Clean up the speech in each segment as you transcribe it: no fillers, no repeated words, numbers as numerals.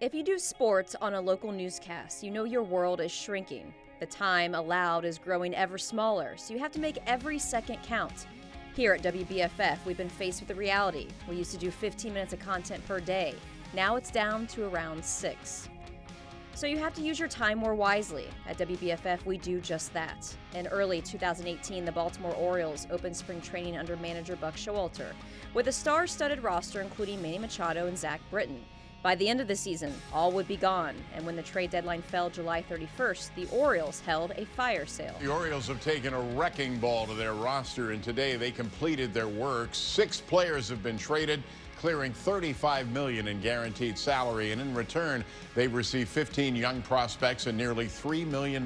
If you do sports on a local newscast, you know your world is shrinking. The time allowed is growing ever smaller, so you have to make every second count. Here at WBFF, we've been faced with the reality. We used to do 15 minutes of content per day. Now it's down to around 6. So you have to use your time more wisely. At WBFF, we do just that. In early 2018, the Baltimore Orioles opened spring training under manager Buck Showalter, with a star-studded roster including Manny Machado and Zach Britton. By the end of the season, all would be gone, and when the trade deadline fell July 31st, the Orioles held a fire sale. The Orioles have taken a wrecking ball to their roster, and today they completed their work. 6 players have been traded, clearing $35 million in guaranteed salary, and in return, they've received 15 young prospects and nearly $3 million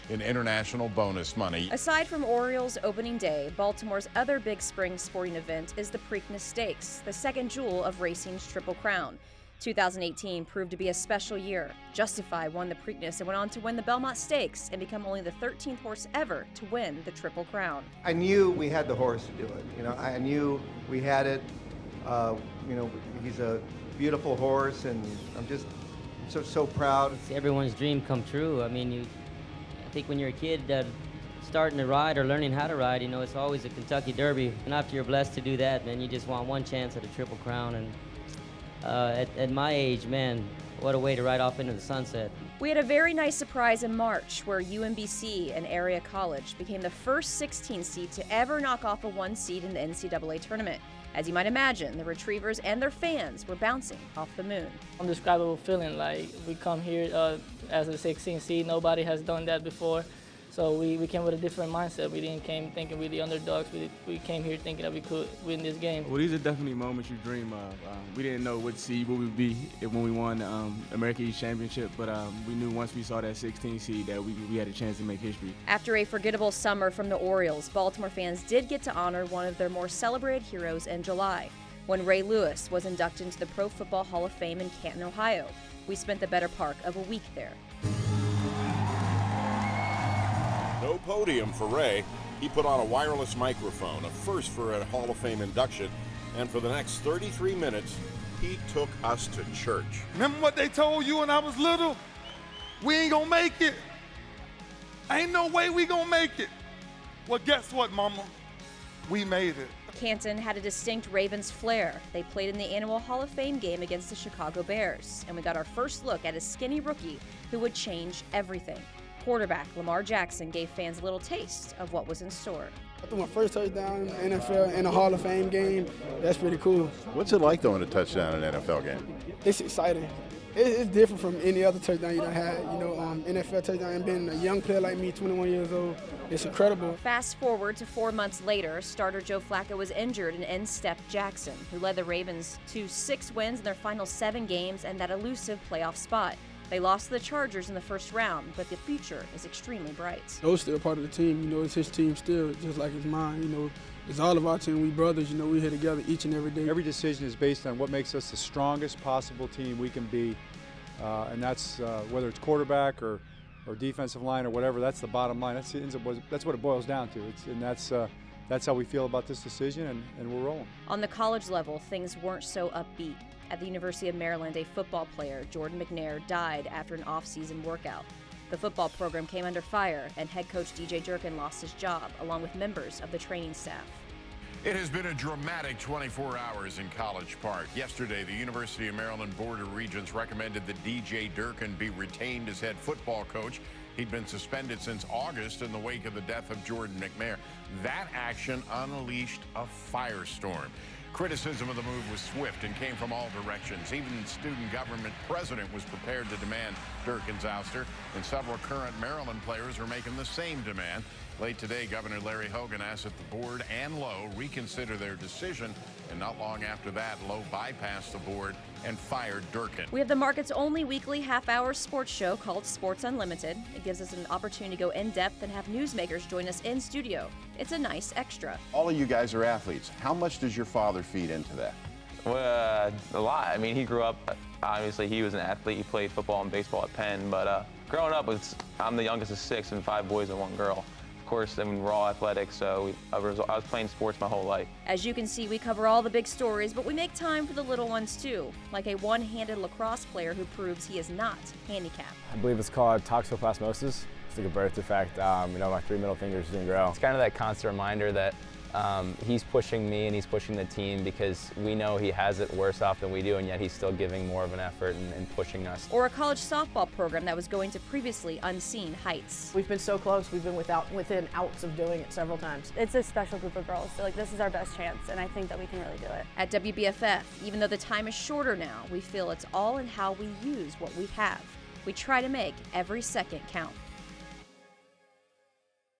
in international bonus money. Aside from Orioles opening day, Baltimore's other big spring sporting event is the Preakness Stakes, the second jewel of racing's Triple Crown. 2018 proved to be a special year. Justify won the Preakness and went on to win the Belmont Stakes and become only the 13th horse ever to win the Triple Crown. I knew we had the horse to do it. I knew we had it. He's a beautiful horse, and I'm just so proud. It's everyone's dream come true. I think when you're a kid starting to ride or learning how to ride, it's always a Kentucky Derby. And after you're blessed to do that, man, you just want one chance at a Triple Crown. And at my age, man, what a way to ride off into the sunset. We had a very nice surprise in March where UMBC, an area college, became the first 16 seed to ever knock off a 1 seed in the NCAA tournament. As you might imagine, the Retrievers and their fans were bouncing off the moon. Undescribable feeling, like we come here as a 16 seed. Nobody has done that before. So we came with a different mindset. We didn't came thinking we're the underdogs. We came here thinking that we could win this game. Well, these are definitely moments you dream of. We didn't know what seed we would be when we won the American East Championship, but we knew once we saw that 16 seed that we had a chance to make history. After a forgettable summer from the Orioles, Baltimore fans did get to honor one of their more celebrated heroes in July, when Ray Lewis was inducted into the Pro Football Hall of Fame in Canton, Ohio. We spent the better part of a week there. No podium for Ray. He put on a wireless microphone, a first for a Hall of Fame induction, and for the next 33 minutes, he took us to church. Remember what they told you when I was little? We ain't gonna make it. Ain't no way we gonna make it. Well, guess what, mama? We made it. Canton had a distinct Ravens flair. They played in the annual Hall of Fame game against the Chicago Bears, and we got our first look at a skinny rookie who would change everything. Quarterback Lamar Jackson gave fans a little taste of what was in store. I threw my first touchdown in the NFL in a Hall of Fame game. That's pretty cool. What's it like throwing a touchdown in an NFL game? It's exciting. It's different from any other touchdown you done had. NFL touchdown, and being a young player like me, 21 years old, it's incredible. Fast forward to 4 months later, starter Joe Flacco was injured and in stepped Jackson, who led the Ravens to 6 wins in their final 7 games and that elusive playoff spot. They lost to the Chargers in the first round, but the future is extremely bright. Joe's still part of the team. It's his team still, just like it's mine. It's all of our team. We brothers. We're here together each and every day. Every decision is based on what makes us the strongest possible team we can be, and that's whether it's quarterback or defensive line or whatever. That's the bottom line. That's what it boils down to. That's how we feel about this decision, and we're rolling. On the college level, things weren't so upbeat. At the University of Maryland, a football player, Jordan McNair, died after an off-season workout. The football program came under fire, and head coach DJ Durkin lost his job, along with members of the training staff. It has been a dramatic 24 hours in College Park. Yesterday, the University of Maryland Board of Regents recommended that DJ Durkin be retained as head football coach. He'd been suspended since August in the wake of the death of Jordan McNair. That action unleashed a firestorm. Criticism of the move was swift and came from all directions. Even the student government president was prepared to demand Durkin's ouster, and several current Maryland players are making the same demand. Late today, Governor Larry Hogan asked that the board and Lowe reconsider their decision, and not long after that, Lowe bypassed the board and fired Durkin. We have the market's only weekly half-hour sports show called Sports Unlimited. It gives us an opportunity to go in-depth and have newsmakers join us in studio. It's a nice extra. All of you guys are athletes. How much does your father feed into that? Well, a lot. He grew up, obviously he was an athlete. He played football and baseball at Penn, but growing up, I'm the youngest of 6 and 5 boys and 1 girl. course, I mean, we're all athletic, so I was playing sports my whole life. As you can see, we cover all the big stories, but we make time for the little ones too, like a one-handed lacrosse player who proves he is not handicapped. I believe it's called toxoplasmosis. It's like a birth defect. My 3 middle fingers didn't grow. It's kind of that constant reminder that he's pushing me and he's pushing the team because we know he has it worse off than we do, and yet he's still giving more of an effort and pushing us. Or a college softball program that was going to previously unseen heights. We've been so close. We've been within outs of doing it several times. It's a special group of girls, so like this is our best chance, and I think that we can really do it. At WBFF, even though the time is shorter now, we feel it's all in how we use what we have. We try to make every second count.